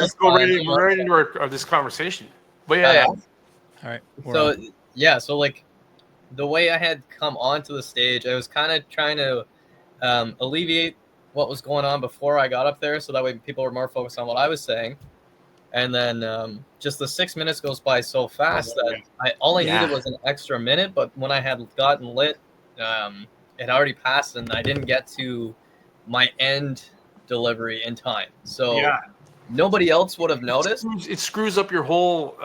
let's go right into our this conversation. But yeah. All right. So like the way I had come onto the stage, I was kind of trying to alleviate what was going on before I got up there, so that way people were more focused on what I was saying. And then just the 6 minutes goes by so fast that all I needed was an extra minute. But when I had gotten lit, it already passed, and I didn't get to my end delivery in time. So nobody else would have noticed. It screws up your whole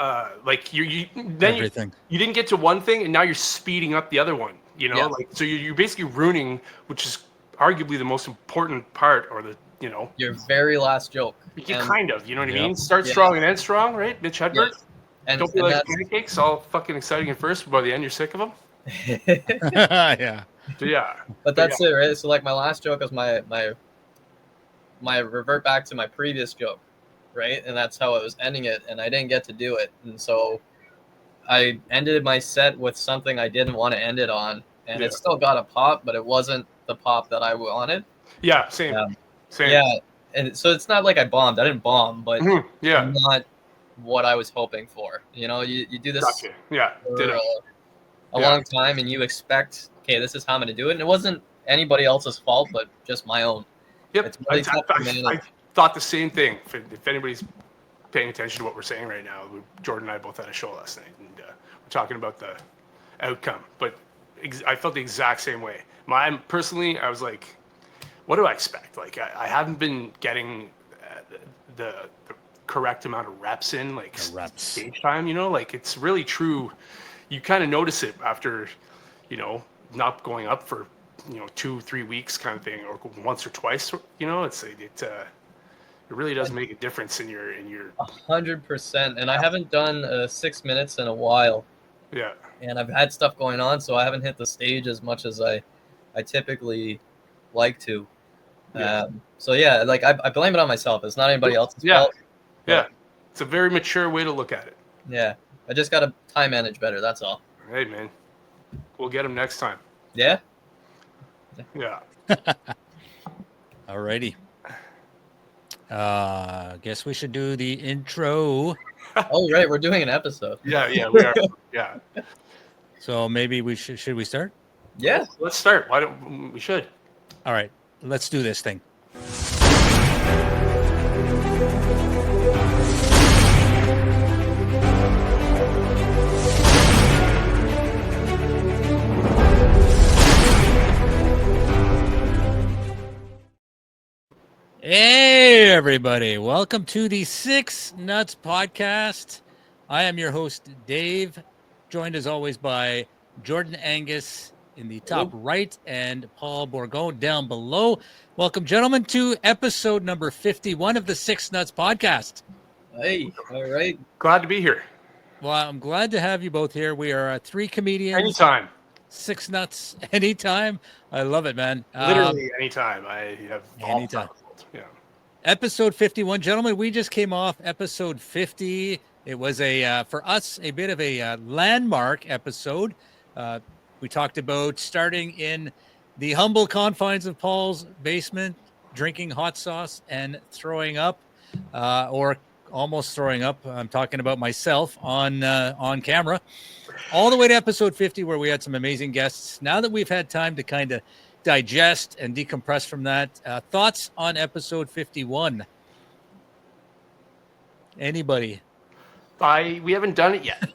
like everything. You didn't get to one thing, and now you're speeding up the other one. You know, like so you're basically ruining, which is arguably the most important part, or the your very last joke. Kind of, you know what I mean? Start strong and end strong, right? Mitch Hedberg. And don't be like pancakes, all fucking exciting at first, but by the end you're sick of them. Yeah. So, yeah. But that's it, right? So like my last joke was my revert back to my previous joke, right? And that's how I was ending it, and I didn't get to do it. And so I ended my set with something I didn't want to end it on, and it still got a pop, but it wasn't the pop that I wanted. Yeah, same. Same. Yeah, and so it's not like I bombed. I didn't bomb, but not what I was hoping for. You know, you do this for a long time, and you expect, okay, this is how I'm going to do it. And it wasn't anybody else's fault, but just my own. Yep. It's really I thought the same thing. If anybody's paying attention to what we're saying right now, Jordan and I both had a show last night, and we're talking about the outcome. But I felt the exact same way. Personally, I was like, what do I expect? Like, I haven't been getting the correct amount of reps in, like stage time, like it's really true. You kind of notice it after, not going up for, 2-3 weeks kind of thing, or once or twice, it really does make a difference in your 100%. And I haven't done 6 minutes in a while. Yeah. And I've had stuff going on, so I haven't hit the stage as much as I typically like to. So like I blame it on myself. It's not anybody else's fault. Yeah. It's a very mature way to look at it. Yeah. I just got to time manage better. That's all. Hey, man. We'll get him next time. Yeah. Yeah. Alrighty. Guess we should do the intro. Oh, right. We're doing an episode. Yeah, we are. Yeah. So maybe we should we start? Yeah. Let's start. Why don't we should? All right. Let's do this thing. Hey, everybody. Welcome to the Six Nutz Podcast. I am your host, Dave, joined as always by Jordan Angus in the top right and Paul Bourgon down below. Welcome, gentlemen, to episode number 51 of the Six Nutz Podcast. Hey, all right. Glad to be here. Well, I'm glad to have you both here. We are three comedians. Anytime. Six Nuts, anytime. I love it, man. Literally anytime. I have anytime. Yeah. Episode 51, gentlemen. We just came off episode 50. It was for us a bit of a landmark episode. We talked about starting in the humble confines of Paul's basement, drinking hot sauce and throwing up, or almost throwing up. I'm talking about myself on camera, all the way to episode 50, where we had some amazing guests. Now that we've had time to kind of digest and decompress from that, thoughts on episode 51? Anybody? We haven't done it yet.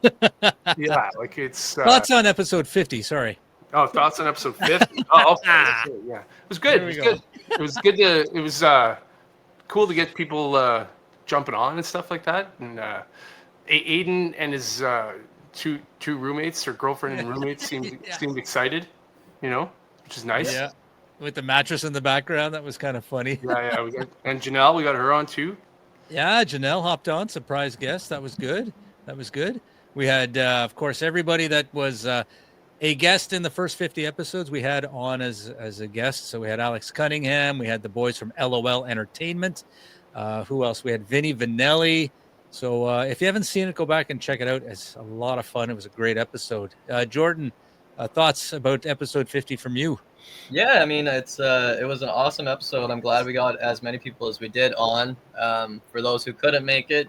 Yeah, like it's thoughts on episode 50. Sorry. Oh, thoughts on episode 50. Oh, okay. Yeah, it was good. It was good. It was good to. It was cool to get people jumping on and stuff like that. And Aiden and his two roommates, or girlfriend and roommates, seemed excited. Which is nice. Yeah, with the mattress in the background, that was kind of funny. Yeah. And Janelle, we got her on too. Yeah, Janelle hopped on, surprise guest. That was good. We had, of course, everybody that was a guest in the first 50 episodes we had on as a guest. So we had Alex Cunningham. We had the boys from LOL Entertainment. Who else? We had Vinny Vanelli. So if you haven't seen it, go back and check it out. It's a lot of fun. It was a great episode. Jordan, thoughts about episode 50 from you? Yeah, I mean, it was an awesome episode. I'm glad we got as many people as we did on. For those who couldn't make it,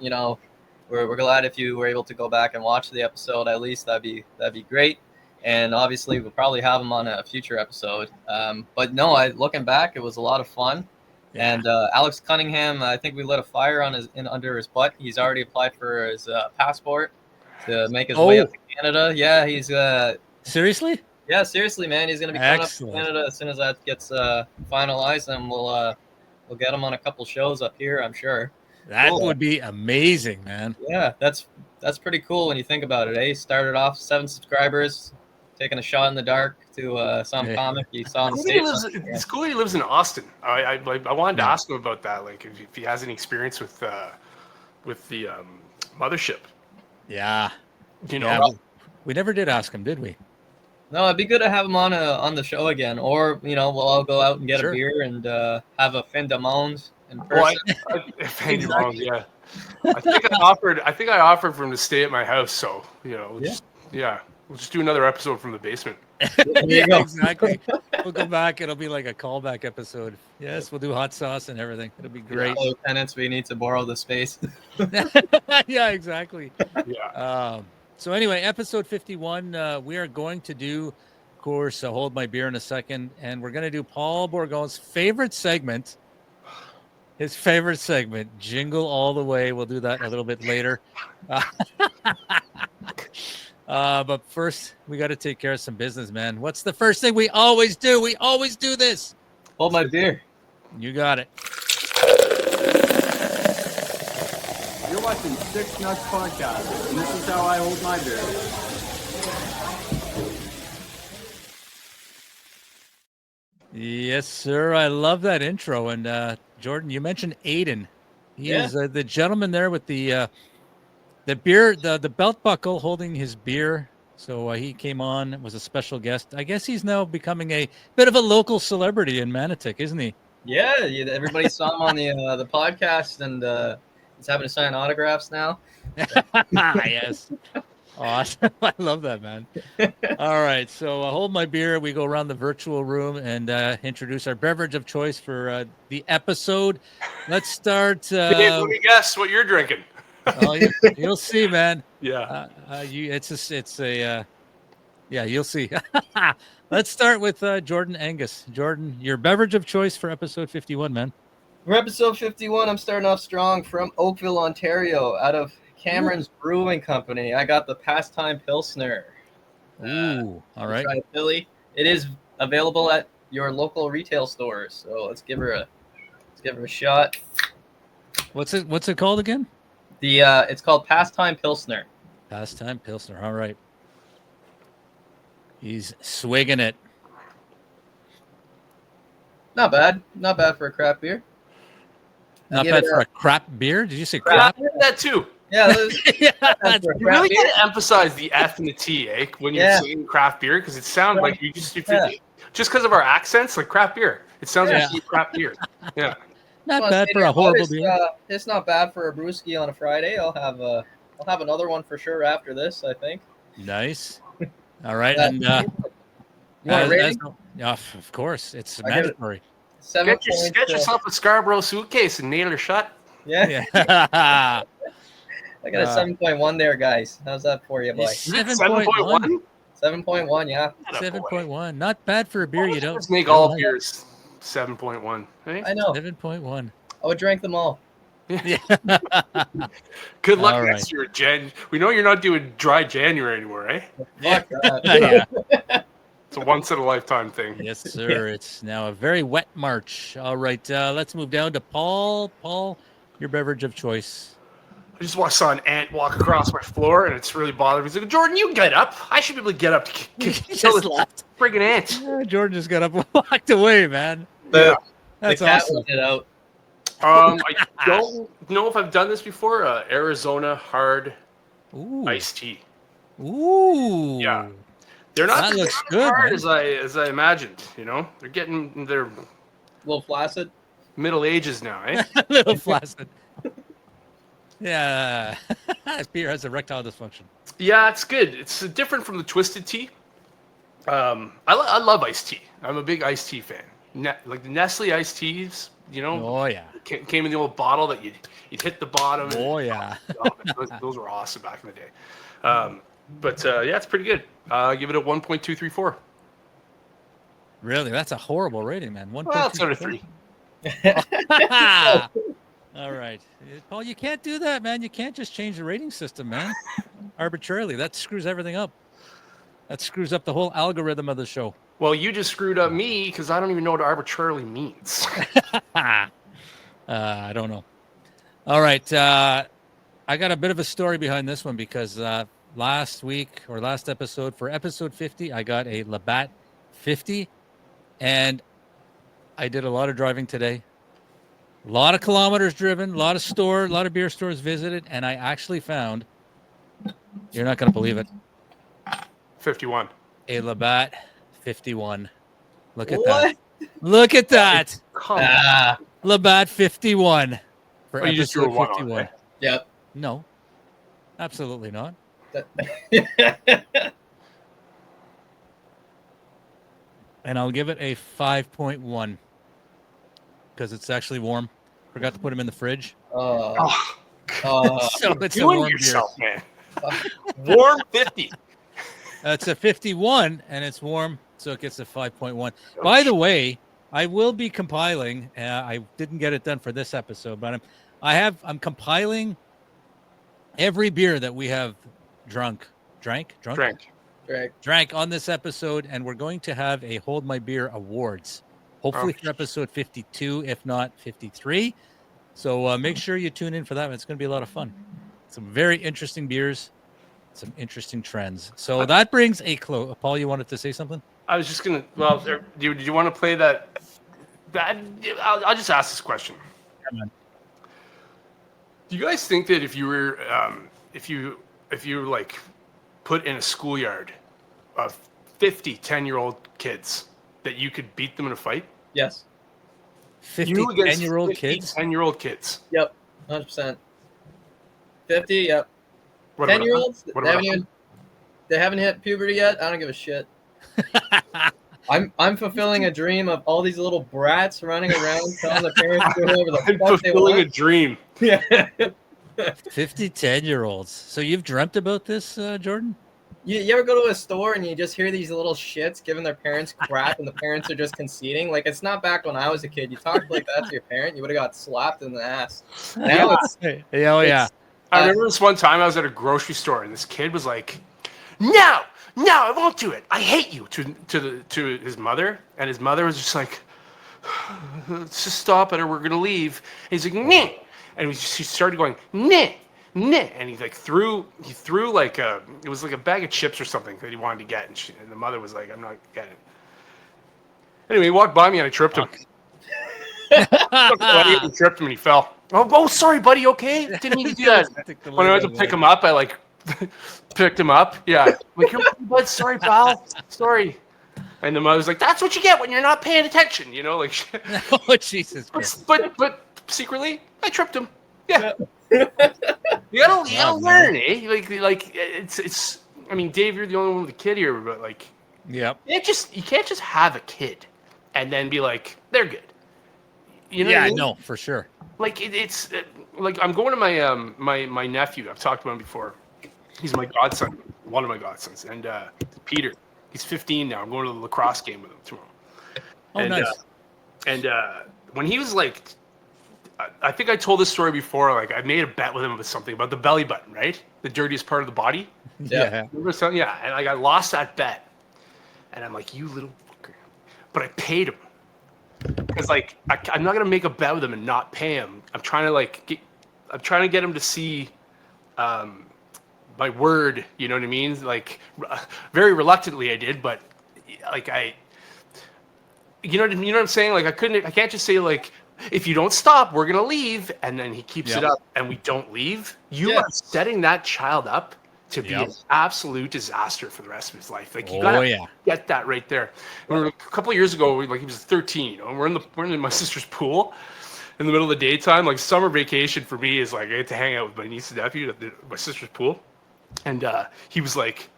we're glad if you were able to go back and watch the episode. At least that'd be great. And obviously, we'll probably have him on a future episode. But no, looking back, it was a lot of fun. Yeah. And Alex Cunningham, I think we lit a fire under his butt. He's already applied for his passport to make his way up to Canada. Yeah, he's Seriously? Yeah, seriously, man. He's going to be coming up to Excellent. Canada as soon as that gets finalized, and we'll get him on a couple shows up here, I'm sure. That would be amazing, man. Yeah, that's pretty cool when you think about it. He started off 7 subscribers, taking a shot in the dark to some comic he saw on stage. It's cool he lives in Austin. I wanted to ask him about that, like if he has any experience with the mothership. Yeah. We never did ask him, did we? No, it'd be good to have him on the show again, or we'll all go out and get a beer and have a fin de monde in person. Exactly. Yeah. I think I offered for him to stay at my house, so we'll just do another episode from the basement. Yeah, exactly. We'll go back. It'll be like a callback episode. Yes, we'll do hot sauce and everything. It'll be great. Lieutenants, we need to borrow the space. Yeah, exactly. Yeah. So anyway, episode 51, we are going to do, of course, Hold My Beer in a second, and we're going to do Paul Bourgon's favorite segment, Jingle All The Way. We'll do that a little bit later. But first, we got to take care of some business, man. What's the first thing we always do? We always do this. Hold my beer. You got it. You're watching Six Nutz Podcast, and this is how I hold my beer. Yes, sir. I love that intro. And Jordan, you mentioned Aiden. He is the gentleman there with the beer, the belt buckle holding his beer. So he came on, was a special guest. I guess he's now becoming a bit of a local celebrity in Manotick, isn't he? Yeah, everybody saw him on the podcast, and he's having to sign autographs now. Yes. Awesome. I love that, man. All right. So hold my beer. We go around the virtual room and introduce our beverage of choice for the episode. Let's start. Dave, let me guess what you're drinking. You'll see, man. Yeah. You'll see. Let's start with Jordan Angus. Jordan, your beverage of choice for episode 51, man. For episode 51, I'm starting off strong from Oakville, Ontario, out of Cameron's Brewing Company. I got the Pastime Pilsner. Ooh, all right. Philly. It is available at your local retail stores. So let's give her a shot. What's it called again? It's called Pastime Pilsner. Pastime Pilsner. All right. He's swigging it. Not bad. Not bad for a craft beer. Not bad for a crap beer? Did you say crap? I heard that too. Yeah. You really got to emphasize the F and the T, when you're saying craft beer, because it sounds like you just because of our accents, like craft beer. It sounds like crap beer. Yeah. Not bad for a horrible beer. It's not bad for a brewski on a Friday. I'll have another one for sure after this, I think. Nice. All right. You want a rating? Of course. It's mandatory. Get yourself a Scarborough suitcase and nail her shut. Yeah. I got a 7.1 there, guys. How's that for you, boy? 7.1? 7.1, yeah. 7.1. Not bad for a beer you don't. Let's make all beers 7.1. Hey? I know. 7.1. I would drink them all. Yeah. Good luck next year, Jen. We know you're not doing dry January anymore, eh? Fuck that. Yeah. It's a once in a lifetime thing. Yes, sir. It's now a very wet March. All right, let's move down to Paul. Paul, your beverage of choice. I just saw an ant walk across my floor, and it's really bothering me. He's like, Jordan, you get up. I should be able to get up to kill this friggin' ant. Yeah, Jordan just got up and walked away, man. Yeah. That's the cat awesome. let it out. I don't know if I've done this before. Arizona hard iced tea. Ooh. Yeah. They're not that looks good, hard man. as I imagined. They're getting their a little flaccid. Middle ages now, eh? A little flaccid. Yeah. Beer has erectile dysfunction. Yeah, it's good. It's different from the twisted tea. I love iced tea. I'm a big iced tea fan. Like the Nestle iced teas, you know. Oh yeah. Came in the old bottle that you'd hit the bottom. Oh yeah. Those were awesome back in the day. But yeah, it's pretty good. Give it a 1.234. Really, that's a horrible rating, man. 1.2. Well, it's out of 3. All right, Paul, you can't do that, man. You can't just change the rating system, man, arbitrarily. That screws everything up. That screws up the whole algorithm of the show. Well, you just screwed up me because I don't even know what arbitrarily means. I don't know. All right, I got a bit of a story behind this one because last episode, for episode 50, I got a Labatt 50, and I did a lot of driving today. A lot of kilometers driven, a lot of beer stores visited, and I actually found, you're not going to believe it, 51. a Labatt 51. Look at that. Look at that. Labatt 51 for you just drew a episode 1 51. on it. Yep. No, absolutely not. And I'll give it a 5.1 because it's actually warm. Forgot to put them in the fridge. Oh, So it's a doing warm yourself, man. Warm 50. It's a 51 and it's warm, so it gets a 5.1. By the way, I will be compiling. I didn't get it done for this episode, but I'm compiling every beer that we have drank on this episode, and we're going to have a Hold My Beer Awards, hopefully for episode 52, if not 53. So make sure you tune in for that. It's going to be a lot of fun. Some very interesting beers, some interesting trends. So that brings a close. Paul, you wanted to say something? I was just going to, well, do you want to play that? I'll just ask this question. Come on. Do you guys think that if you were, if you like put in a schoolyard of 50 10-year-old kids, that you could beat them in a fight? Yes. 50 10-year-old kids? 10-year-old kids. Yep. 100%. 50. Yep. 10-year-olds? They haven't hit puberty yet. I don't give a shit. I'm fulfilling a dream of all these little brats running around telling the parents to do whatever the I'm fuck they fulfilling a want. dream. Yeah. 50 10-year-olds. So you've dreamt about this, Jordan? You ever go to a store and you just hear these little shits giving their parents crap and the parents are just conceding? Like, it's not back when I was a kid. You talked like that to your parent, you would have got slapped in the ass. Now Yeah. I remember this one time I was at a grocery store and this kid was like, No, I won't do it. I hate you to his mother. And his mother was just like, let's just stop it or we're going to leave. And he's like, Nah. And she started going, Nah. And he threw like it was like a bag of chips or something that he wanted to get. And the mother was like, I'm not getting it. Anyway, he walked by me and I tripped him. I tripped him and he fell. Oh, sorry, buddy. Okay. Didn't mean to do that. When I went to pick him up, I picked him up. Yeah. Like, you're bud. Sorry, pal. Sorry. And the mother's like, that's what you get when you're not paying attention. You know, like. Oh, Jesus Christ. But secretly, I tripped him. Yeah. You gotta learn, eh? Like it's. I mean, Dave, you're the only one with a kid here, but like. Yep. You can't just have a kid and then be like, they're good. You know? Yeah, what I mean? no, for sure. Like it's like I'm going to my my nephew. I've talked about him before. He's my godson, one of my godsons, and Peter. He's 15 now. I'm going to the lacrosse game with him tomorrow. Oh, and, nice. And when he was like, I think I told this story before. Like I made a bet with him about something about the belly button, right? The dirtiest part of the body. Yeah. Yeah. And I lost that bet, and I'm like, you little fucker. But I paid him. Because I'm not gonna make a bet with him and not pay him. I'm trying to get him to see my word. You know what I mean? Like very reluctantly I did, but like you know what I'm saying? Like I can't just say like, if you don't stop, we're gonna leave, and then he keeps it up and we don't leave. You are setting that child up to be an absolute disaster for the rest of his life. Like you gotta get that right there. A couple of years ago, he was 13, you know, and we're in my sister's pool in the middle of the daytime. Like summer vacation for me is like I get to hang out with my niece and nephew at my sister's pool, and he was like,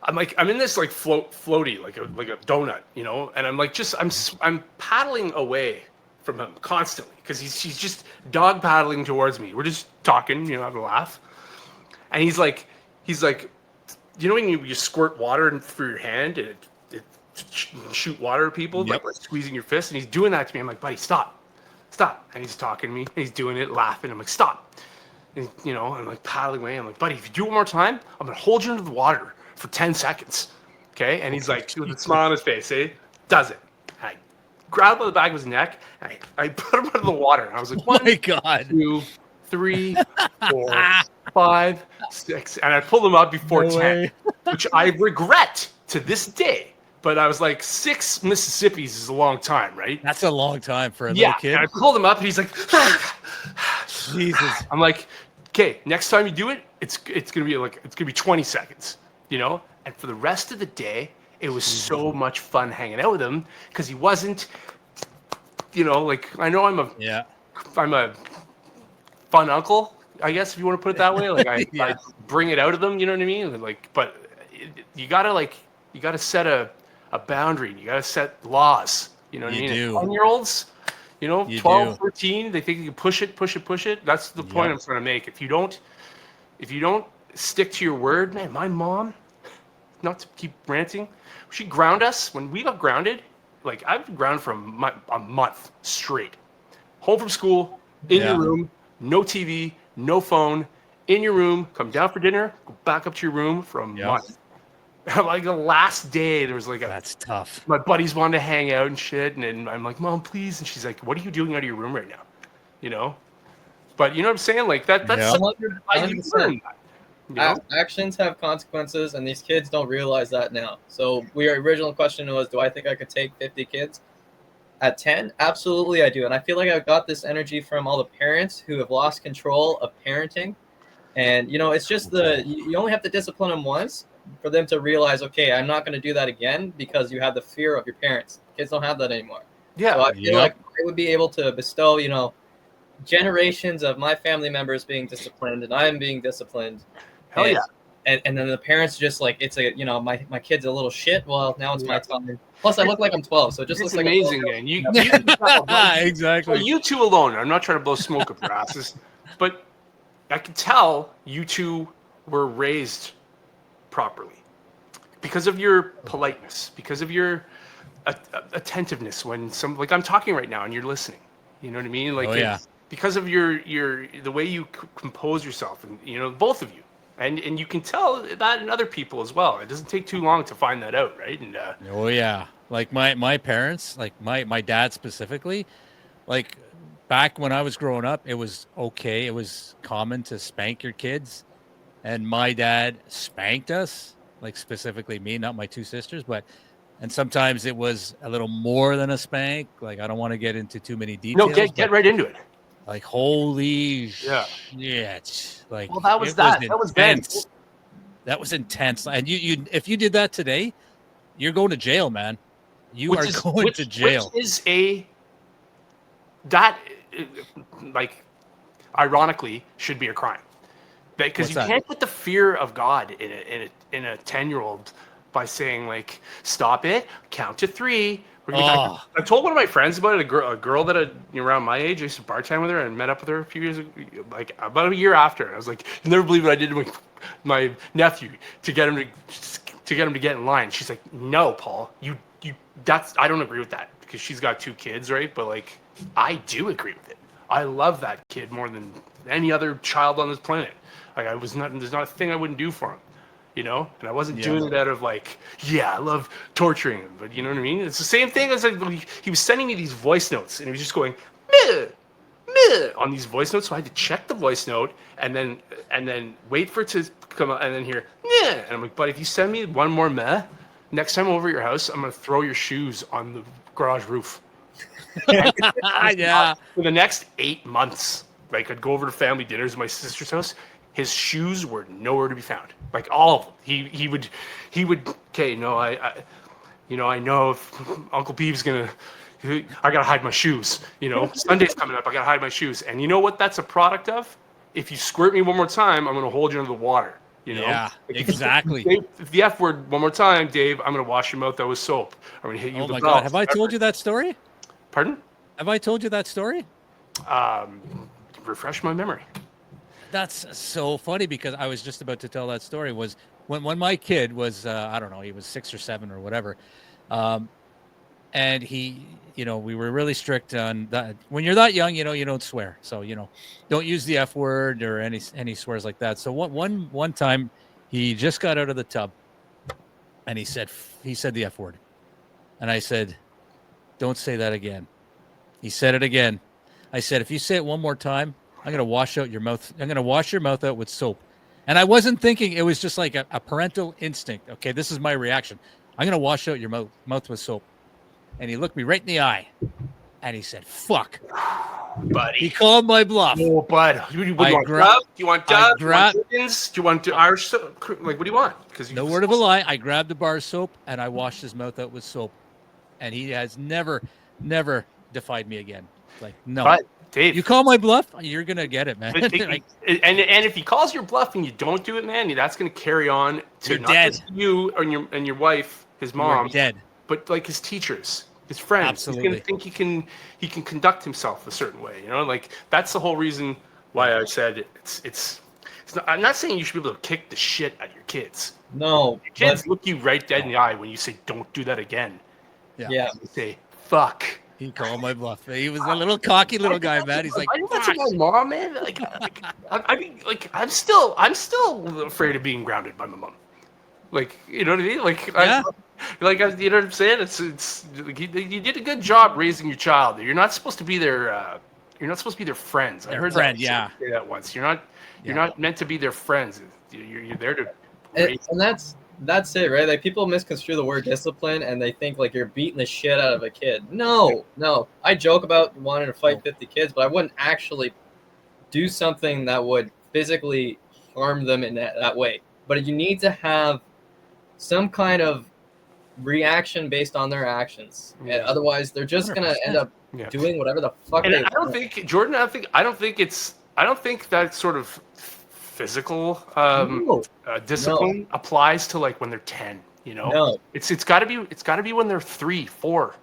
I'm in this like floaty, like a donut, you know, and I'm like, I'm paddling away from him constantly because he's just dog paddling towards me. We're just talking, you know, having a laugh, and he's like, you know, when you squirt water through your hand and it shoot water at people, Yep. like squeezing your fist, and he's doing that to me. I'm like, buddy, stop, and he's talking to me, and he's doing it, laughing. I'm like, stop, and you know, I'm like paddling away. I'm like, buddy, if you do it one more time, I'm gonna hold you under the water for 10 seconds. Okay. And he's like, with a smile on his face, does it. I grabbed him by the back of his neck. I put him under the water. And I was like, Oh 1, my God. 2, 3, 4, 5, 6. And I pulled him up before No 10, way. which I regret to this day. But I was like, 6 Mississippis is a long time, right? That's a long time for a little kid. And I pulled him up and he's like, Jesus. I'm like, okay, next time you do it, it's gonna be 20 seconds, you know. And for the rest of the day, it was so much fun hanging out with him because he wasn't, you know, like I know I'm a fun uncle, I guess if you want to put it that way. Like I bring it out of them, you know what I mean? Like, but you gotta set a boundary. You gotta set laws. You know what I mean? Do. 10-year-olds. You know, You 12, do. 13, they think you can push it. That's the point I'm trying to make. If you don't stick to your word, man, my mom, not to keep ranting, she ground us. When we got grounded, like I've been grounded for a month straight. Home from school, in your room, no TV, no phone, in your room, come down for dinner, go back up to your room for a month. Like the last day, there was like That's tough. my buddies wanted to hang out and shit, and I'm like, Mom, please. And she's like, what are you doing out of your room right now? You know? But you know what I'm saying? Like that's something I learned that, you know? Actions have consequences, and these kids don't realize that now. So our original question was, do I think I could take 50 kids? At 10, absolutely I do. And I feel like I've got this energy from all the parents who have lost control of parenting. And, you know, it's just you only have to discipline them once for them to realize, okay, I'm not going to do that again because you have the fear of your parents. Kids don't have that anymore. Yeah. So I feel like I would be able to bestow, you know, generations of my family members being disciplined and I am being disciplined. Hell yeah. And then the parents just like, it's a, you know, my kid's a little shit. Well, now it's my time. Plus, I look like I'm 12, so it just It's looks like amazing, man. Exactly. Well, you two alone. I'm not trying to blow smoke up your asses, but I can tell you two were raised properly because of your politeness, because of your attentiveness when like I'm talking right now and you're listening. You know what I mean? Like because of the way you compose yourself, and you know, both of you. And you can tell that in other people as well. It doesn't take too long to find that out, right? And like my parents, like my dad specifically, like back when I was growing up, it was okay. It was common to spank your kids, and my dad spanked us, like specifically me, not my two sisters, and sometimes it was a little more than a spank. Like I don't want to get into too many details. No, get right into it. Like holy shit! Like that was intense. That was intense. And you if you did that today, you're going to jail, man. You are going to jail. Which is like ironically should be a crime. Because you can't put the fear of God in a 10-year-old by saying like, stop it, count to 3. I told one of my friends about it, a girl that around my age, I used to bartend with her and met up with her a few years ago, like about a year after. I was like, you never believe what I did to my nephew to get him to get in line. She's like, no, Paul, I don't agree with that, because she's got 2 kids, right? But like, I do agree with it. I love that kid more than any other child on this planet. Like there's not a thing I wouldn't do for him. You know, and I wasn't doing it out of like, I love torturing him, but you know what I mean? It's the same thing as like he was sending me these voice notes, and he was just going meh, meh, on these voice notes. So I had to check the voice note and then wait for it to come out and then hear meh. And I'm like, buddy, if you send me one more meh, next time I'm over at your house, I'm gonna throw your shoes on the garage roof. For the next 8 months, like I'd go over to family dinners at my sister's house. His shoes were nowhere to be found. Like all of them. He would. Okay, no, I know if Uncle Beeb's gonna, I gotta hide my shoes. You know, Sunday's coming up. I gotta hide my shoes. And you know what? That's a product of. If you squirt me one more time, I'm gonna hold you under the water. You know? Yeah, Like, exactly. If the F word one more time, Dave, I'm going to wash your mouth out with soap. I'm going to hit you Oh with my the God. belt. Have I told you that story? Pardon? Have I told you that story? Refresh my memory. That's so funny because I was just about to tell that story. Was when my kid was I don't know, he was 6 or 7 or whatever, and he, we were really strict on that. When you're that young, you don't swear, so don't use the F word or any swears like that. So one time he just got out of the tub and he said the F word, and I said, don't say that again. He said it again. I said, if you say it one more time, I'm going to wash out your mouth. I'm going to wash your mouth out with soap. And I wasn't thinking, it was just like a parental instinct. Okay, this is my reaction. I'm going to wash out your mouth with soap. And he looked me right in the eye and he said, fuck. Buddy. He called my bluff. Oh, bud. What do you want? Dove? Do you want Dove? Do you want chickens? Do you want Irish soap? Like, what do you want? No word of a lie. I grabbed the bar of soap and I washed his mouth out with soap. And he has never defied me again. Like, no. But Dave, you call my bluff, you're gonna get it, man. and if he calls your bluff and you don't do it, man, that's gonna carry on to You're not dead. just you and your wife, his mom, You're dead. but like his teachers, his friends. Absolutely. He's gonna think he can conduct himself a certain way. Like that's the whole reason why I said it's not, I'm not saying you should be able to kick the shit out of your kids. No, Your kids look you right dead in the eye when you say don't do that again. Yeah. You say fuck. He called my bluff. He was a little cocky little guy, man. He's like, I think that's my mom, man. I mean, I'm still afraid of being grounded by my mom. Like, you know what I mean? Like, yeah. You know what I'm saying? It's like you did a good job raising your child. You're not supposed to be their friends. I heard friend, that say that once. You're not meant to be their friends. You're there to raise And that's it, right? Like people misconstrue the word discipline and they think like you're beating the shit out of a kid. No. I joke about wanting to fight 50 kids, but I wouldn't actually do something that would physically harm them in that way. But you need to have some kind of reaction based on their actions. Yeah. And otherwise they're just gonna end up doing whatever the fuck and they I don't think Jordan. I don't think that sort of physical discipline applies to like when they're 10. No. It's got to be when they're 3, 4.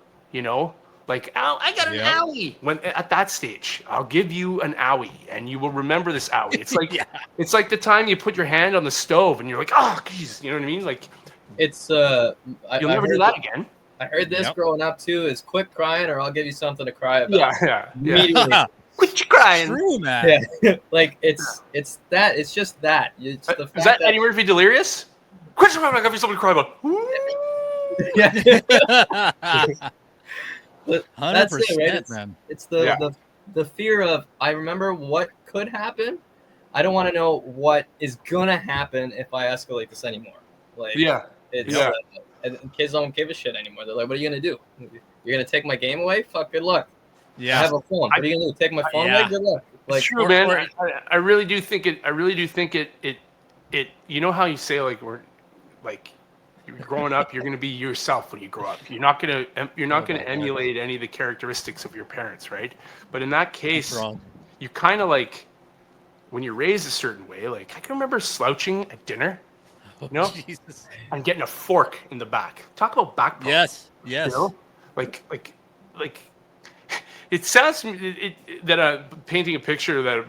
Like, I got an owie. When at that stage, I'll give you an owie, and you will remember this owie. It's like it's like the time you put your hand on the stove, and you're like, oh, geez, you know what I mean? Like, it's you'll never do that again. I heard this growing up too: is quit crying, or I'll give you something to cry about. Yeah. Immediately. Quit crying. True, man. Yeah, like it's that. It's just that. It's the fact is that Eddie Murphy Delirious? Quit crying. I'll give you something to cry about. Yeah. That's 100%, it, right? man. It's the fear of I remember what could happen. I don't want to know what is gonna happen if I escalate this anymore. Like and kids don't give a shit anymore. They're like, what are you gonna do? You're gonna take my game away? Fuck, good luck. Yeah. I have a phone. What are you gonna do? Take my phone away? Good luck. Like, it's true, man. I really do think it. You know how you say like we're like you're growing up, you're gonna be yourself when you grow up. You're not gonna emulate any of the characteristics of your parents, right? But in that case, you kind of like when you're raised a certain way. Like I can remember slouching at dinner. Jesus. I'm getting a fork in the back. Talk about back problems. Yes. Like it sounds that I'm painting a picture that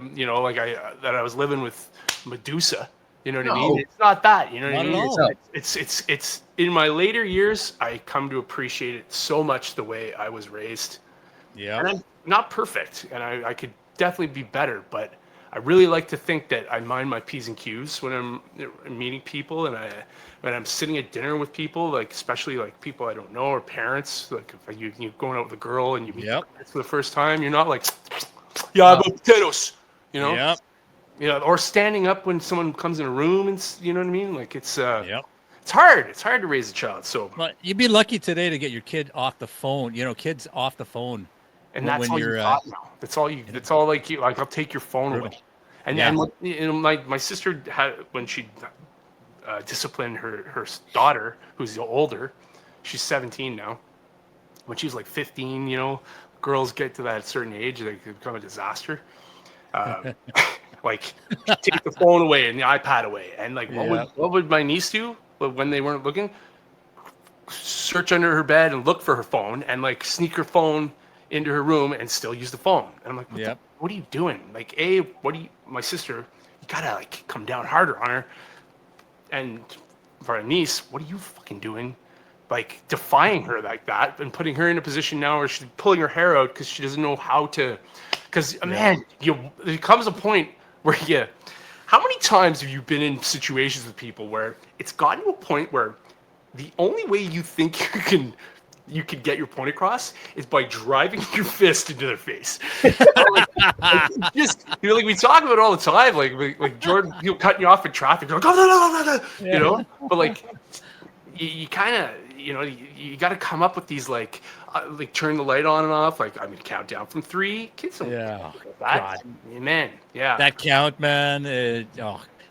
that I was living with Medusa. You know what I mean? It's not that. You know what I mean? It's in my later years I come to appreciate it so much the way I was raised. Yeah. And I'm not perfect, and I could definitely be better, but I really like to think that I mind my P's and Q's when I'm meeting people, and when I'm sitting at dinner with people, like especially like people I don't know or parents. Like if you're going out with a girl and you meet parents for the first time, you're not like, I have potatoes, or standing up when someone comes in a room, and you know what I mean. Like it's hard. It's hard to raise a child. So, but you'd be lucky today to get your kid off the phone. Kids off the phone. And that's all you're now. That's all like you. Like I'll take your phone away. And my sister had when she disciplined her daughter, who's older. She's 17 now. When she was like 15, girls get to that certain age, they become a disaster. Well, Like, take the phone away and the iPad away. And like, what would my niece do when they weren't looking? Search under her bed and look for her phone and like sneak her phone into her room and still use the phone. And I'm like, what are you doing? Like, my sister, you gotta like come down harder on her. And for a niece, what are you fucking doing? Like defying her like that and putting her in a position now where she's pulling her hair out because she doesn't know how to. Because man, there comes a point where how many times have you been in situations with people where it's gotten to a point where the only way you think you can get your point across is by driving your fist into their face. Like we talk about it all the time. Like Jordan, he'll cut you off in traffic. You're like, you know. But like, you kind of, you got to come up with these like turn the light on and off. Like I'm gonna count down from 3. Kids don't that. Man, yeah. That count, man.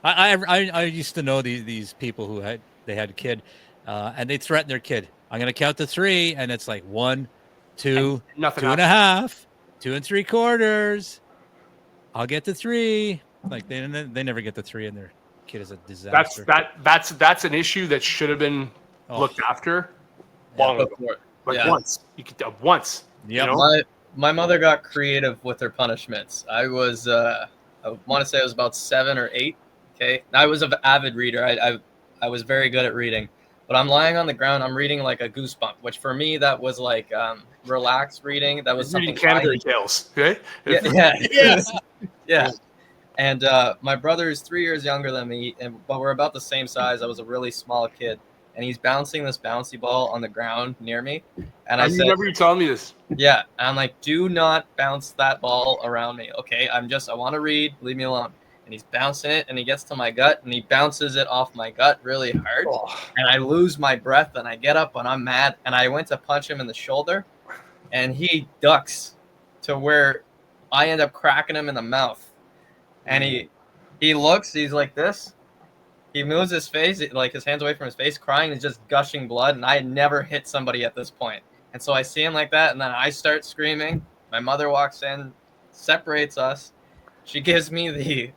I used to know these people who had a kid. And they threaten their kid. I'm going to count to 3. And it's like 1, 2, 2.5, 2 3/4. I'll get to 3. Like they never get to 3 and their kid is a disaster. That's an issue that should have been looked after long ago. Once. You could once. Yeah. My mother got creative with her punishments. I was, I want to say I was about 7 or 8. Okay. I was an avid reader. I was very good at reading. But I'm lying on the ground. I'm reading like a Goosebump, which for me that was like relaxed reading. That was reading Canterbury Tales. Okay. Yeah. And my brother is 3 years younger than me, but we're about the same size. I was a really small kid, and he's bouncing this bouncy ball on the ground near me. And I said, remember you telling me this. Yeah. And I'm like, do not bounce that ball around me. Okay. I want to read. Leave me alone. And he's bouncing it, and he gets to my gut, and he bounces it off my gut really hard. And I lose my breath, and I get up, and I'm mad. And I went to punch him in the shoulder, and he ducks to where I end up cracking him in the mouth. And he looks, he's like this. He moves his face, like his hands away from his face, crying, and just gushing blood. And I had never hit somebody at this point. And so I see him like that, and then I start screaming. My mother walks in, separates us. She gives me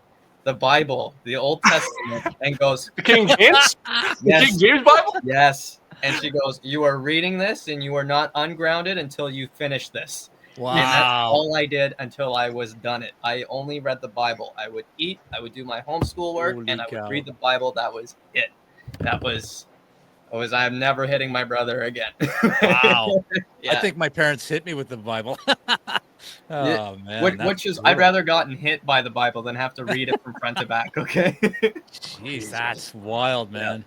the Bible, the Old Testament, and goes, the King James? Yes. The King James Bible? Yes. And she goes, you are reading this and you are not ungrounded until you finish this. Wow. And that's all I did until I was done it. I only read the Bible. I would eat, I would do my homeschool work, and I would read the Bible. That was it. I'm never hitting my brother again. Wow. I think my parents hit me with the Bible. Oh man. Which is I'd rather gotten hit by the Bible than have to read it from front to back, okay? Jeez, that's wild, man.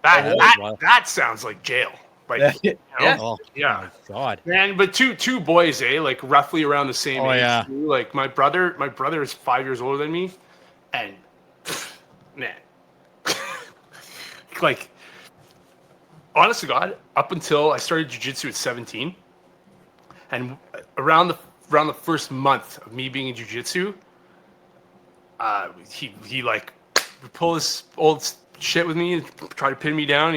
That sounds like jail. Like Oh my God. Man, but two boys, like roughly around the same age. Yeah. Too. Like my brother is 5 years older than me, and man. Like honest to God, up until I started jiu-jitsu at 17, and around the first month of me being in jiu-jitsu, he like would pull his old shit with me and try to pin me down.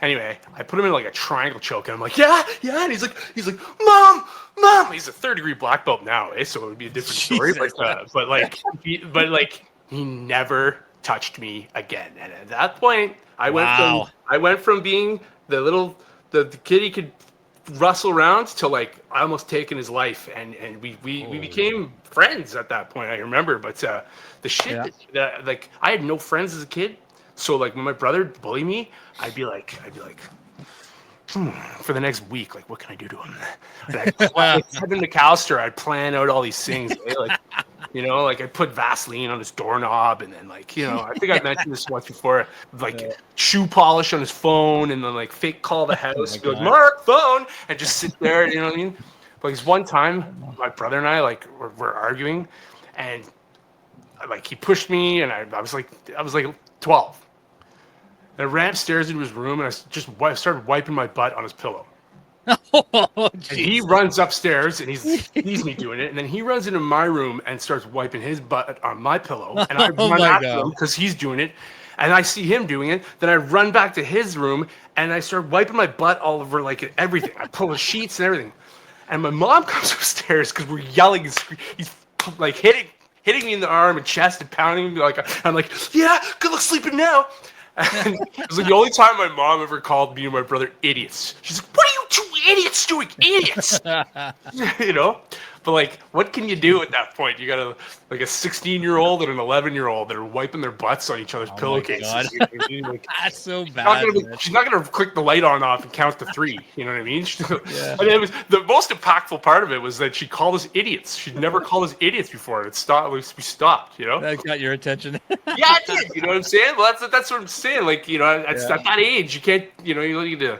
Anyway, I put him in like a triangle choke, and I'm like, yeah, and he's like, mom. He's a 3rd-degree black belt now, so it would be a different story. But he never touched me again. And at that point, I went from being the kid he could rustle around to like almost taking his life, and we became friends at that point. I remember, but the shit that like I had no friends as a kid, so like when my brother bullied me, I'd be like for the next week, like what can I do to him? Like Kevin McAllister, I'd plan out all these things, like I put Vaseline on his doorknob, and then I think I mentioned this once before, shoe polish on his phone, and then like fake call the house, be like, Mark, phone, and just sit there, you know what I mean? But this one time, my brother and I were arguing, and he pushed me, and I was like 12. And I ran upstairs into his room, and I started wiping my butt on his pillow. And he runs upstairs, and he sees me doing it, and then he runs into my room and starts wiping his butt on my pillow, and I run after him because he's doing it, and I see him doing it. Then I run back to his room, and I start wiping my butt all over everything. I pull the sheets and everything, and my mom comes upstairs because we're yelling and screaming. He's hitting hitting me in the arm and chest and pounding me. Like, I'm like, yeah, good luck sleeping now. And it was like the only time my mom ever called me and my brother idiots. She's like, what are you two idiots doing? Idiots! You know? But like, what can you do at that point? You got like a 16-year-old and an 11-year-old that are wiping their butts on each other's pillowcases. You know what I mean? Like, that's so bad. She's not gonna click the light on off and count to 3. You know what I mean? Yeah. And it was the most impactful part of it was that she called us idiots. She'd never called us idiots before. It stopped. We stopped. You know? That got your attention. Yeah, it did. You know what I'm saying? Well, that's what I'm saying. Like, you know, at that age, you can't. You know, you need to,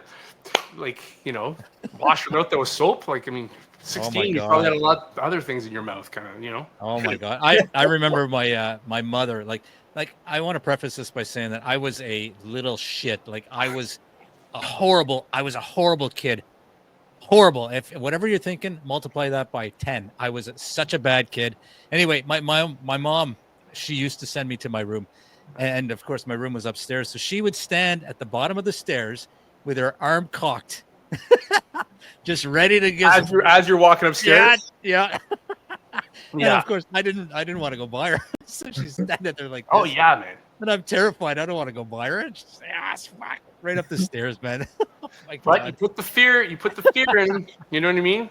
like, you know, wash your mouth that with soap. Like, I mean. 16, you probably had a lot of other things in your mouth, kind of, you know. Oh my God, I remember my mother. Like I want to preface this by saying that I was a little shit. Like I was a horrible kid. Horrible. If whatever you're thinking, multiply that by 10. I was such a bad kid. Anyway, my mom, she used to send me to my room, and of course my room was upstairs. So she would stand at the bottom of the stairs with her arm cocked. Just ready to get as you're walking upstairs. Yeah. And of course, I didn't want to go by her. So she's standing there like, oh yeah, man. And I'm terrified. I don't want to go by her. And she's like, right up the stairs, man. Oh my God. But you put the fear in. You know what I mean?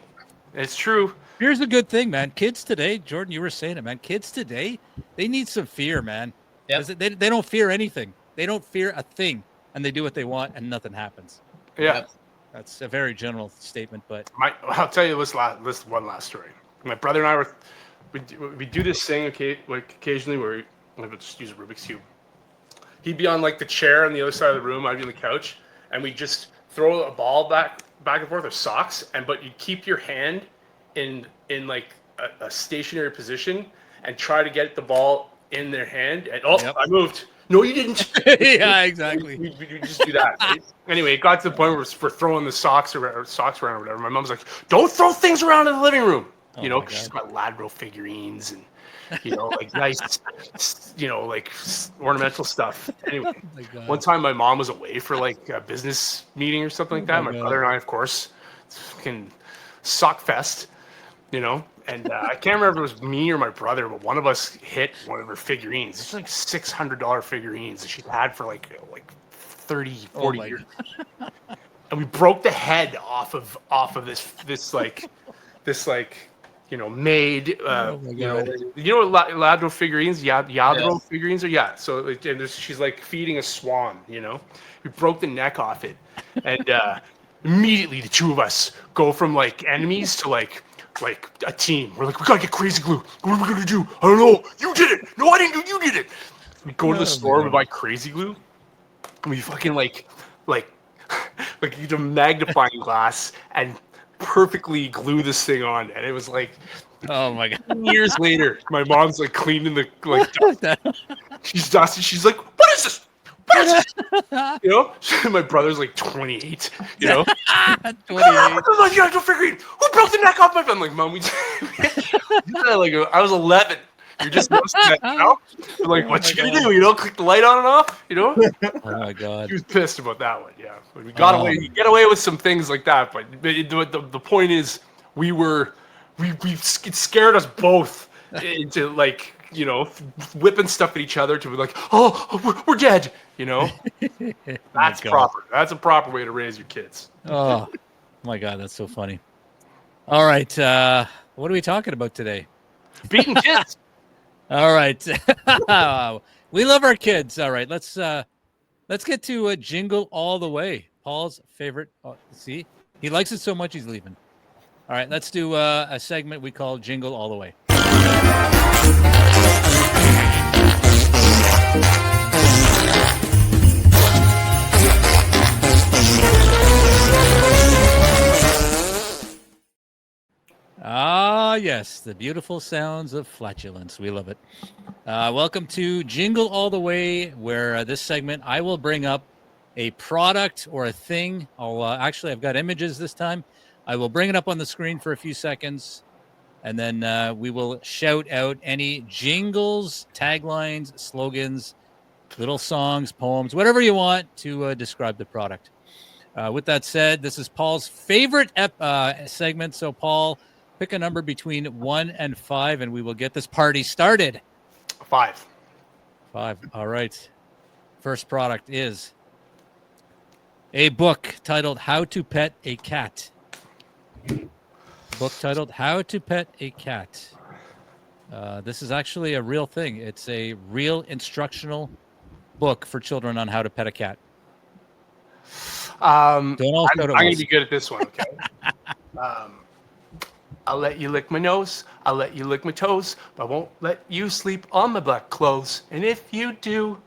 It's true. Fear's a good thing, man. Kids today, Jordan, you were saying it, man. Kids today, they need some fear, man. Yeah. They don't fear anything. They don't fear a thing, and they do what they want, and nothing happens. Yeah. Yep. That's a very general statement, but I'll tell you this one last story. My brother and I we do this thing occasionally where we just use a Rubik's Cube. He'd be on like the chair on the other side of the room, I'd be on the couch, and we just throw a ball back and forth or socks, but you keep your hand in like a stationary position and try to get the ball in their hand. And I moved. No, you didn't. Yeah, exactly. We just do that. Right? Anyway, it got to the point where we're throwing the socks around or whatever. My mom's like, "Don't throw things around in the living room." You know, because she's got Ladro figurines and, you know, like nice, you know, like ornamental stuff. Anyway, one time my mom was away for like a business meeting or something like that. My brother and I, of course, fucking sock fest, you know. And I can't remember if it was me or my brother, but one of us hit one of her figurines. It's like $600 figurines that she'd had for like 30, 40 years. And we broke the head off of this you know, made you know what Ladro figurines, Yadro figurines are, yeah. So and she's like feeding a swan, you know. We broke the neck off it, and immediately the two of us go from like enemies to like a team. We're like, we gotta get crazy glue. What are we gonna do? I don't know. You did it. No, I didn't do. You did it. We go to the store. We buy crazy glue. And we fucking like use a magnifying glass and perfectly glue this thing on. And it was like, oh my God. Years later, my mom's like cleaning the she's dusty. She's like, what is this? You know, my brother's like 28. You know, 28. Who broke the neck off my? I'm like, Mom, like I was 11. You're just noticing that, you know? Like, what you gonna do? You know, click the light on and off. You know? Oh my God. He was pissed about that one. Yeah, but we got away. You get away with some things like that, but the point is, it scared us both into like, you know, whipping stuff at each other to be like, oh, we're dead. You know, that's proper. That's a proper way to raise your kids. Oh my God, that's so funny. All right, what are we talking about today? Beating kids. All right, we love our kids. All right, let's get to Jingle All The Way. Paul's favorite. Oh, see, he likes it so much he's leaving. All right, let's do a segment we call Jingle All The Way. Ah, yes, the beautiful sounds of flatulence. We love it. Welcome to Jingle All The Way, where this segment I will bring up a product or a thing. Actually, I've got images this time. I will bring it up on the screen for a few seconds, and then we will shout out any jingles, taglines, slogans, little songs, poems, whatever you want to describe the product. With that said, this is Paul's favorite segment. So, Paul, Pick a number between 1 and 5, and we will get this party started. 5. 5. All right. First product is a book titled How to Pet a Cat. Book titled How to Pet a Cat. This is actually a real thing. It's a real instructional book for children on how to pet a cat. I'm going to be good at this one, okay? I'll let you lick my nose. I'll let you lick my toes. But I won't let you sleep on my black clothes. And if you do,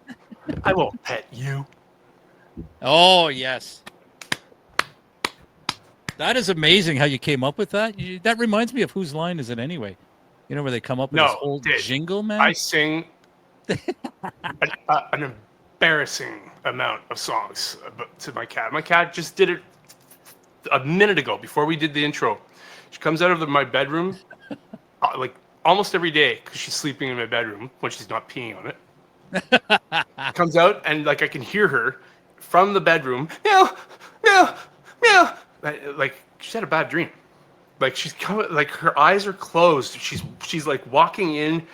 I won't pet you. Oh, yes. That is amazing how you came up with that. That reminds me of Whose Line Is It Anyway? You know, where they come up with this whole jingle, man? I sing an embarrassing amount of songs to my cat. My cat just did it a minute ago before we did the intro. She comes out of my bedroom like almost every day because she's sleeping in my bedroom when she's not peeing on it. Comes out and like I can hear her from the bedroom. Meow, meow, meow. Like she's had a bad dream. Like she's coming. Like her eyes are closed. She's like walking in,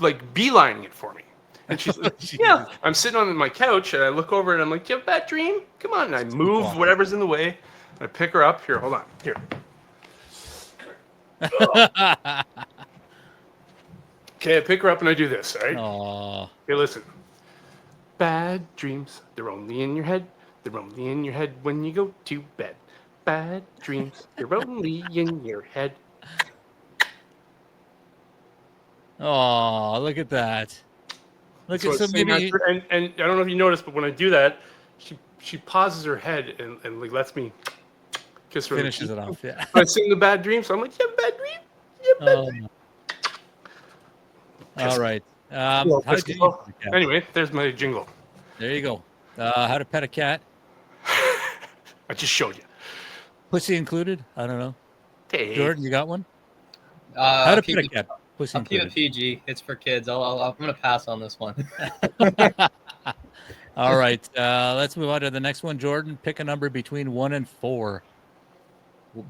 like beelining it for me. And she's like, yeah. I'm sitting on my couch and I look over and I'm like, you have a bad dream? Come on. And I move whatever's in the way. And I pick her up. Here, hold on. Here. Okay, I pick her up and I do this, all right? Aww. Okay, listen. Bad dreams, they're only in your head. They're only in your head when you go to bed. Bad dreams, they're only in your head. Oh, look at that. Look at some maybe. And I don't know if you noticed, but when I do that, she pauses her head and like lets me kiss her. Finishes it off, yeah. I sing the bad dream, so I'm like, you have a bad dream? You have a bad dream? All right. Anyway, there's my jingle. There you go. How to pet a cat. I just showed you. Pussy included? I don't know. Hey. Jordan, you got one? How to pet a cat. Pussy I'll keep included. it PG. It's for kids. I'm going to pass on this one. All right. Let's move on to the next one. Jordan, pick a number between 1 and 4.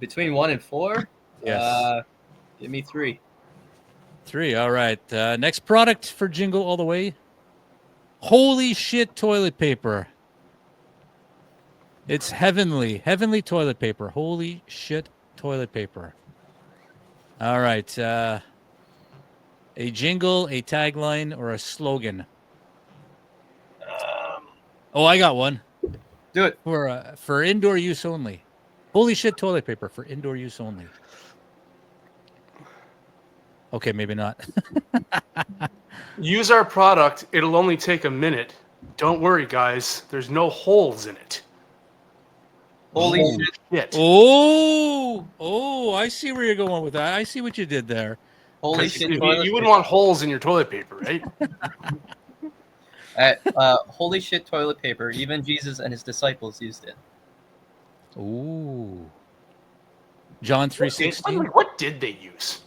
Between 1 and 4? Yes. Give me 3. 3. All right. Next product for Jingle All The Way. Holy shit toilet paper. It's heavenly toilet paper. Holy shit toilet paper. All right. A jingle, a tagline, or a slogan. I got one. Do it. For indoor use only. Holy shit toilet paper for indoor use only. Okay, maybe not. Use our product. It'll only take a minute. Don't worry, guys. There's no holes in it. Holy shit. Oh, I see where you're going with that. I see what you did there. Holy shit. You wouldn't want holes in your toilet paper, right? Holy shit toilet paper. Even Jesus and his disciples used it. Ooh. John 3:16. What did they use?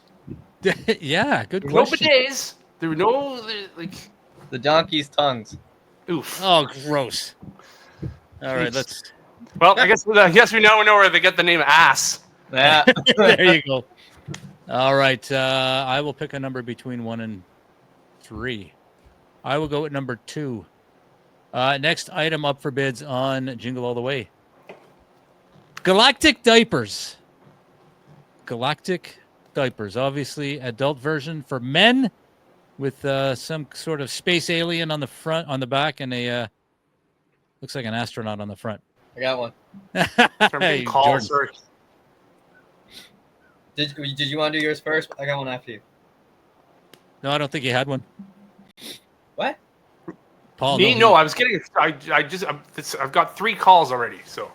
Yeah, good There were question. no bidets. There were no The donkey's tongues. Oof. Oh, gross. All right, let's. Well, I guess we now know where they get the name ass. Yeah. There you go. All right, I will pick a number between 1 and 3. I will go at number 2. Next item up for bids on Jingle All The Way. Galactic diapers. Galactic diapers. Obviously, adult version for men with some sort of space alien on the front, on the back, and a looks like an astronaut on the front. I got one. Hey, Jordan. Jordan. Did you want to do yours first? I got one after you. No, I don't think you had one. What? Paul? Me? No, I was getting. I've got 3 calls already. So.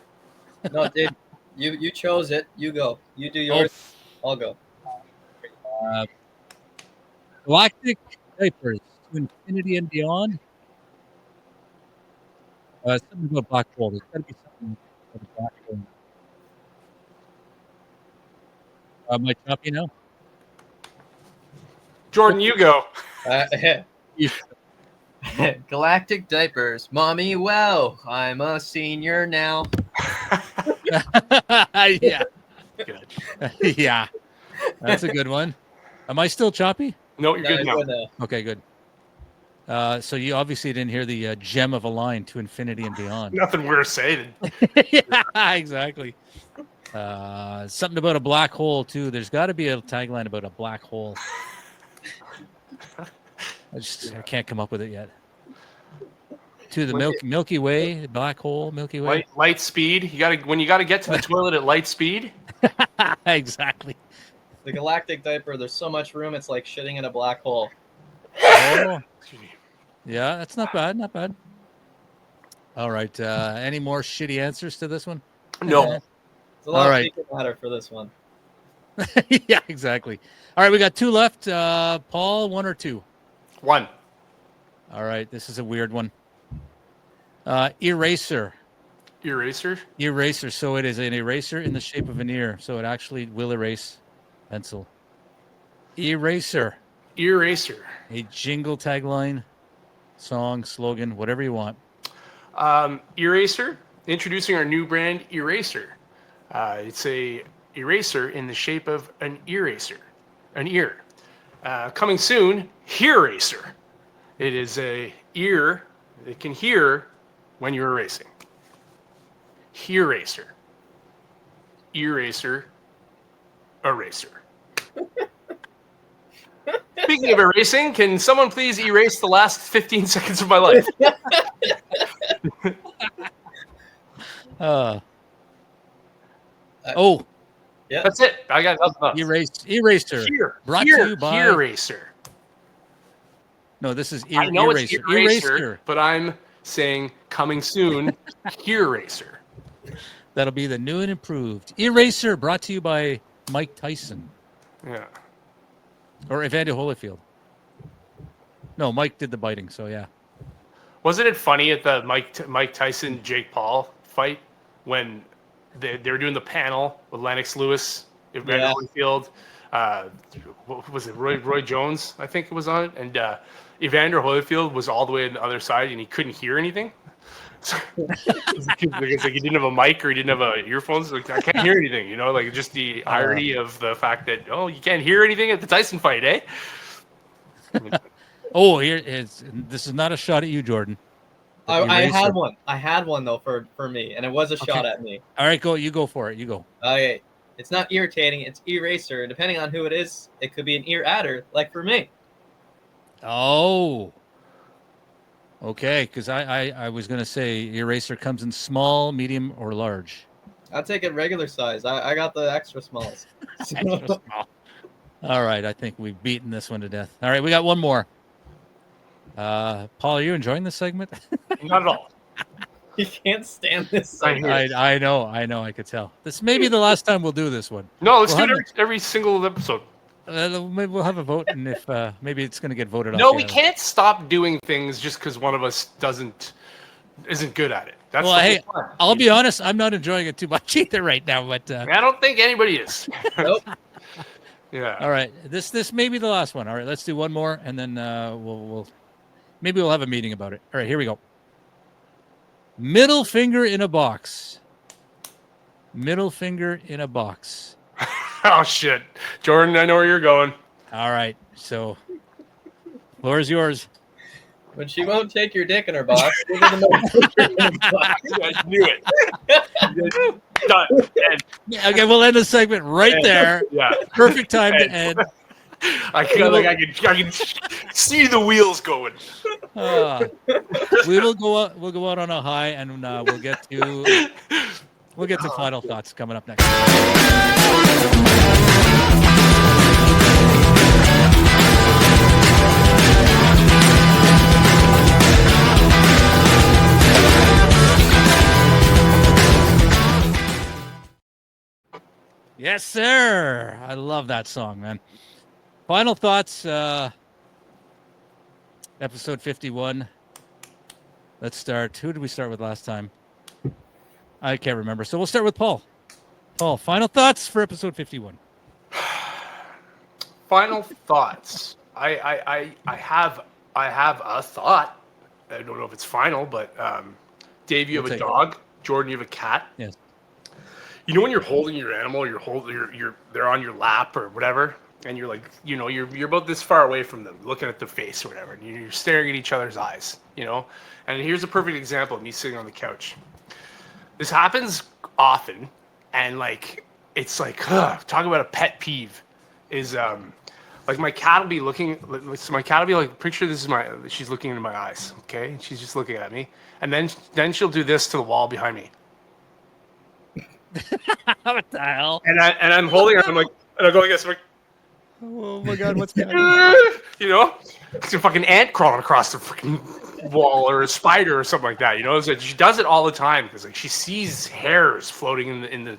No, dude. You chose it. You go. You do yours. I'll go. Galactic diapers to infinity and beyond. Something about black hole. There's got to be something about a black hole. My top, you know. Jordan, you go. Galactic diapers, mommy. Wow, I'm a senior now. Yeah. Good. Yeah, that's a good one. Am I still choppy? No, you're good now. Okay, good. So you obviously didn't hear the gem of a line to infinity and beyond. Nothing worse saying. Yeah, exactly. Something about a black hole too. There's got to be a tagline about a black hole. I can't come up with it yet. To the Milky Way, black hole, Milky Way. Light speed. When you gotta get to the toilet at light speed. Exactly. The galactic diaper. There's so much room. It's like shitting in a black hole. Oh. Yeah, that's not bad. Not bad. All right. Any more shitty answers to this one? No. There's a lot of speaking matter for this one. Yeah, exactly. All right, we got 2 left. Paul, 1 or 2? 1. All right, this is a weird one. Eraser. Eraser? Eraser. So it is an eraser in the shape of an ear. So it actually will erase pencil. Eraser. Eraser. A jingle tagline, song, slogan, whatever you want. Eraser. Introducing our new brand, Eraser. It's a eraser in the shape of an eraser. An ear. Coming soon, Hearacer. It is a ear that can hear when you're erasing. Hearacer. Eraser. Eraser. Speaking of erasing, can someone please erase the last 15 seconds of my life? Yeah. That's it. I got nothing else. Eraser. Brought to you by Eraser. No, this is I know Eraser. it's Eraser, but I'm saying coming soon, Eraser. That'll be the new and improved Eraser, brought to you by Mike Tyson. Yeah. Or Evander Holyfield. No, Mike did the biting, so yeah. Wasn't it funny at the Mike Tyson Jake Paul fight when they were doing the panel with Lennox Lewis, Evander Holyfield, what was it, Roy Jones, I think it was on it, and Evander Holyfield was all the way on the other side and he couldn't hear anything. So, because like he didn't have a mic or he didn't have earphones. Like, I can't hear anything, you know, like just the irony of the fact that, you can't hear anything at the Tyson fight, eh? This is not a shot at you, Jordan. I had one. I had one though for me, and it was a shot at me. All right, go. You go for it. You go. Okay, it's not irritating. It's eraser. Depending on who it is, it could be an ear adder, like for me. Oh. Okay, because I was gonna say eraser comes in small, medium, or large. I'll take it regular size. I got the extra smalls. Extra small. All right, I think we've beaten this one to death. All right, we got one more. Paul, are you enjoying this segment? Not at all. You can't stand this segment. I know, I could tell. This may be the last time we'll do this one. No, let's do it every single episode. Maybe we'll have a vote, and if maybe it's going to get voted off. No, we can't stop doing things just because one of us isn't good at it. That's hey, I'll be honest, I'm not enjoying it too much either right now. But I don't think anybody is. Nope. Yeah. All right, this may be the last one. All right, let's do one more, and then maybe we'll have a meeting about it. All right, here we go. Middle finger in a box. Middle finger in a box. Oh, shit. Jordan, I know where you're going. All right. So, floor is yours. When she won't take your dick in her box, give her the middle finger in her box. I knew it. Done. End. Okay, we'll end the segment right there. Yeah. Perfect time to end. I can see the wheels going. We'll go out on a high, and we'll get to final thoughts coming up next. Yes, sir. I love that song, man. Final thoughts. Episode 51. Let's start. Who did we start with last time? I can't remember. So we'll start with Paul. Paul, final thoughts for episode 51. Final thoughts. I have a thought. I don't know if it's final, but Dave, you have a dog. Jordan, you have a cat. Yes. you know when you're holding your animal, they're on your lap or whatever, and you're like, you're about this far away from them, looking at their face or whatever, and you're staring at each other's eyes, And here's a perfect example of me sitting on the couch. This happens often, and like it's like, talk about a pet peeve, is like my cat will be looking. So my cat will be like, picture this is she's looking into my eyes, okay? And she's just looking at me, and then she'll do this to the wall behind me. What the hell? And I'm holding her. I'm like, and I go like this. I'm like, oh my god, what's going on? It's a fucking ant crawling across the freaking wall, or a spider or something like that. So she does it all the time because like she sees hairs floating in the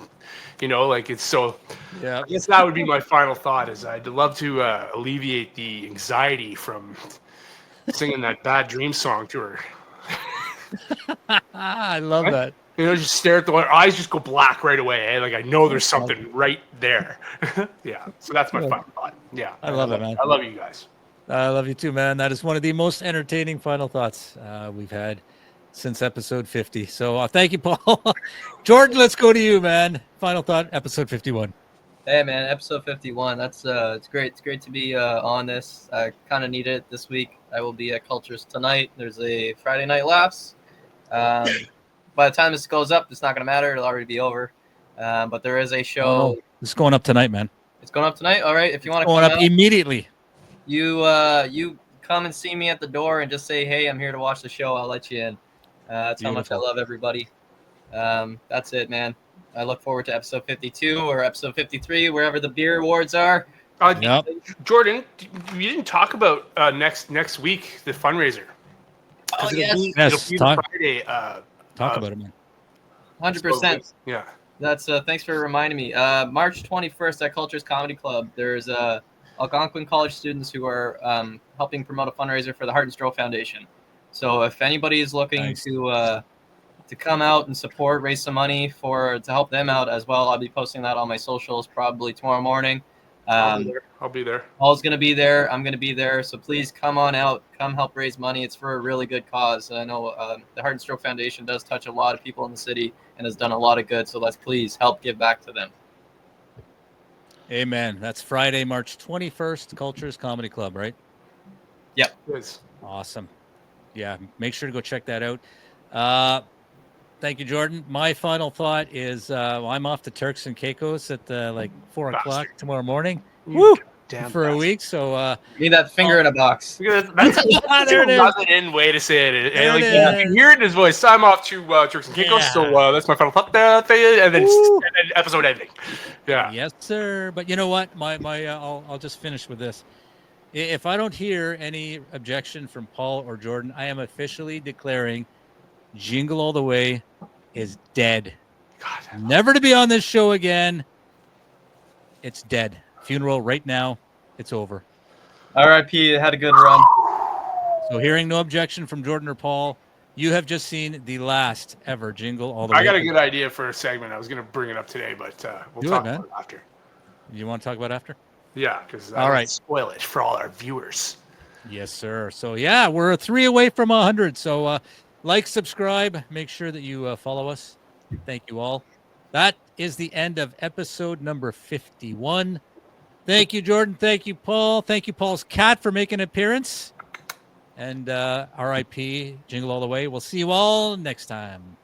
like it's so. Yeah. I guess that would be my final thought. Is I'd love to alleviate the anxiety from singing that Bad Dream song to her. I love that. Just stare at her eyes, just go black right away. Eh? Like I know there's something right there. Yeah. So that's my final thought. Yeah. I love it, man. I love you guys. I love you too, man. That is one of the most entertaining final thoughts we've had since episode 50. So thank you, Paul. Jordan, let's go to you, man. Final thought, episode 51. Hey, man, episode 51. That's it's great. It's great to be on this. I kind of need it this week. I will be at Cultures tonight. There's a Friday Night Laughs. By the time this goes up, it's not going to matter. It'll already be over. But there is a show. It's going up tonight, man. It's going up tonight? All right. If you want to come up immediately. You come and see me at the door and just say, hey, I'm here to watch the show. I'll let you in. That's Beautiful. How much I love everybody. That's it, man. I look forward to episode 52 or episode 53, wherever the beer awards are. Yep. Jordan, you didn't talk about next week, the fundraiser. Oh, yes. Yes, talk Friday. Talk about it, man. 100%. Yeah. That's thanks for reminding me. March 21st at Cultures Comedy Club, there's Algonquin College students who are helping promote a fundraiser for the Heart and Stroke Foundation. So if anybody is looking to come out and support, raise some money to help them out as well, I'll be posting that on my socials probably tomorrow morning. I'll be there. Paul's going to be there. I'm going to be there. So please come on out. Come help raise money. It's for a really good cause. I know the Heart and Stroke Foundation does touch a lot of people in the city and has done a lot of good. So let's please help give back to them. Amen. That's Friday, March 21st, Cultures Comedy Club, right? Yep. Yes. Awesome. Yeah, make sure to go check that out. Thank you, Jordan. My final thought is I'm off to Turks and Caicos at 4 o'clock tomorrow morning. Woo! For a week, so need that finger in a box. That's a in way to say it. You can hear it in his voice. So I'm off to Turks and Caicos, so that's my final thought. And then episode ending. Yeah. Yes, sir. But you know what? I'll just finish with this. If I don't hear any objection from Paul or Jordan, I am officially declaring Jingle All The Way is dead. God, never to be on this show again. It's dead. Funeral right now. It's over. R.I.P. Had a good run. So hearing no objection from Jordan or Paul, you have just seen the last ever Jingle All The Way. I got a good idea for a segment. I was going to bring it up today, but we'll talk about it after. You want to talk about after? Yeah, because I don't spoil it for all our viewers. Yes, sir. So yeah, we're 3 away from 100. So like, subscribe, make sure that you follow us. Thank you all. That is the end of episode number 51. Thank you, Jordan. Thank you, Paul. Thank you, Paul's cat, for making an appearance. And R.I.P. Jingle All The Way. We'll see you all next time.